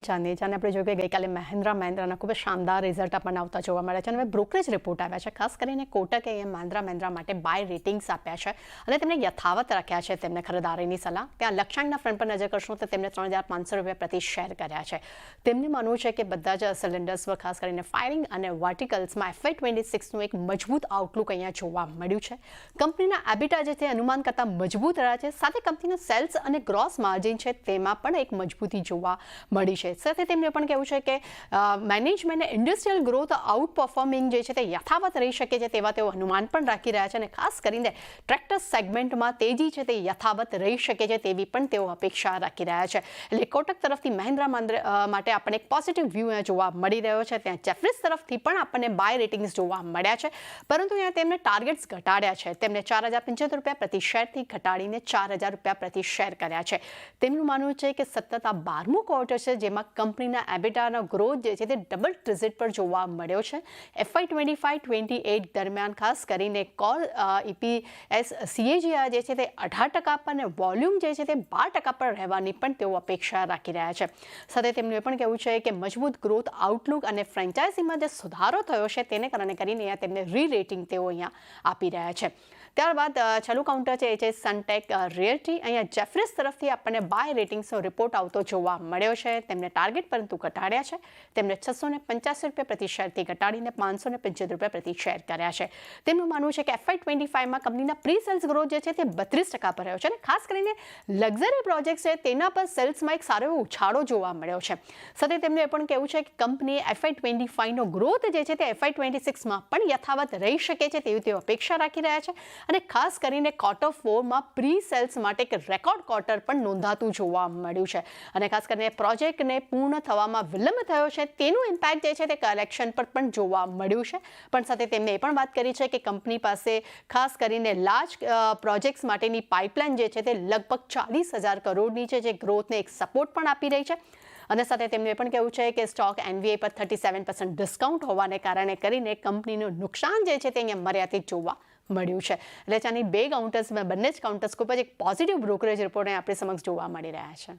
જાણીએ આપણે જોયું કે ગઈકાલે મહિન્દ્રાના ખૂબ જ શાનદાર રિઝલ્ટ આપણને આવતા જોવા મળે છે અને હવે બ્રોકરેજ રિપોર્ટ આવ્યા છે. ખાસ કરીને કોટકે મહિન્દ્રા માટે બાય રેટિંગ્સ આપ્યા છે અને તેમને યથાવત રાખ્યા છે તેમને ખરીદારીની સલાહ. ત્યાં લક્ષ્યાંકના ફ્રન્ટ પર નજર કરશું તો તેમને ₹3,500 પ્રતિ શેર કર્યા છે. તેમનું માનવું છે કે બધા જ સિલિન્ડર્સ પર ખાસ કરીને ફાયરિંગ અને વર્ટિકલ્સમાં FY26નું એક મજબૂત આઉટલુક અહીંયા જોવા મળ્યું છે. કંપનીના એબિટા જે છે અનુમાન કરતાં મજબૂત રહ્યા છે. સાથે કંપનીનો સેલ્સ અને ગ્રોસ માર્જિન છે તેમાં પણ એક મજબૂતી જોવા મળી છે. સાથે તેમને પણ કહેવું છે કે management industrial growth out performing જે છે તે યથાવત રહી શકે છે તેવા તેઓ અનુમાન પણ રાખી રહ્યા છે અને ખાસ કરીને ટ્રેક્ટર સેગમેન્ટમાં તેજી છે તે યથાવત રહી શકે છે તેવી પણ તેઓ અપેક્ષા રાખી રહ્યા છે. એટલે કોટક તરફથી મહિન્દ્રા માટે આપણને એક પોઝિટિવ વ્યૂ જોવા મળી રહ્યો છે. ત્યાં જેફરીઝ તરફથી પણ આપણને બાય રેટિંગ્સ જોવા મળ્યા છે, પરંતુ અહીંયા તેમને ટાર્ગેટ્સ ઘટાડ્યા છે. તેમને ₹4,075 પ્રતિ શેરથી ઘટાડીને ₹4,000 પ્રતિ શેર કર્યા છે. તેમનું માનવું છે કે સતત આ 12મું ક્વાર્ટર છે જેમાં કંપનીના એબિટાનો ગ્રોથ જે છે તે ડબલ ડિજિટ પર જોવા મળ્યો છે. FY25-28 દરમિયાન ખાસ કરીને કોર EPS CAGR જે છે તે 18% પર અને વોલ્યુમ જે છે તે 12% પર રહેવાની પણ તેઓ અપેક્ષા રાખી રહ્યા છે. સાથે તેમનું એ પણ કહેવું છે કે મજબૂત ગ્રોથ આઉટલુક અને ફ્રેન્ચાઇઝીમાં જે સુધારો થયો છે તેને કારણે કરીને અહીંયા તેમને રીરેટિંગ તેઓ અહીંયા આપી રહ્યા છે. ત્યારબાદ છેલ્લું કાઉન્ટર છે એ છે સનટેક રિયલ્ટી. અહીંયા જેફરીઝ તરફથી આપણને બાય રેટિંગ્સનો રિપોર્ટ આવતો જોવા મળ્યો છે. તેમને ટાર્ગેટ પરંતુ ઘટાડ્યા છે. તેમને ₹685 પ્રતિ શેરથી ઘટાડીને ₹575 પ્રતિ શેર કર્યા છે. તેમનું માનવું છે કે FY25માં કંપનીના પ્રી સેલ્સ ગ્રોથ જે છે તે 32% પર રહ્યો છે અને ખાસ કરીને લક્ઝરી પ્રોજેક્ટ છે તેના પર સેલ્સમાં એક સારો એવો ઉછાળો જોવા મળ્યો છે. સાથે તેમનું એ પણ કહેવું છે કે કંપનીએ FY25નો ગ્રોથ જે છે તે FY26માં પણ યથાવત રહી શકે છે તેવી તેઓ અપેક્ષા રાખી રહ્યા છે અને ખાસ કરીને Q4માં પ્રી સેલ્સ માટે એક રેકોર્ડ ક્વાર્ટર પણ નોંધાતું જોવા મળ્યું છે અને ખાસ કરીને પ્રોજેક્ટને પૂર્ણ થવામાં વિલંબ થયો છે તેનું ઇમ્પેક્ટ જે છે તે કલેક્શન પર પણ જોવા મળ્યું છે. પણ સાથે તેમણે એ પણ વાત કરી છે કે કંપની પાસે ખાસ કરીને લાર્જ પ્રોજેક્ટ્સ માટેની પાઇપલાઇન જે છે તે લગભગ 40,000 કરોડની છે જે ગ્રોથને એક સપોર્ટ પણ આપી રહી છે. અને સાથે તેમનું એ પણ કહેવું છે કે સ્ટોક NVA પર 37% ડિસ્કાઉન્ટ હોવાને કારણે કરીને કંપનીનું નુકસાન જે છે તે અહીંયા મર્યાદિત જોવા મળ્યું છે. એટલે આની બંને જ કાઉન્ટર્સ ખૂબ જ એક પોઝિટિવ બ્રોકરેજ રિપોર્ટ આપણી સમક્ષ જોવા મળી રહ્યા છે.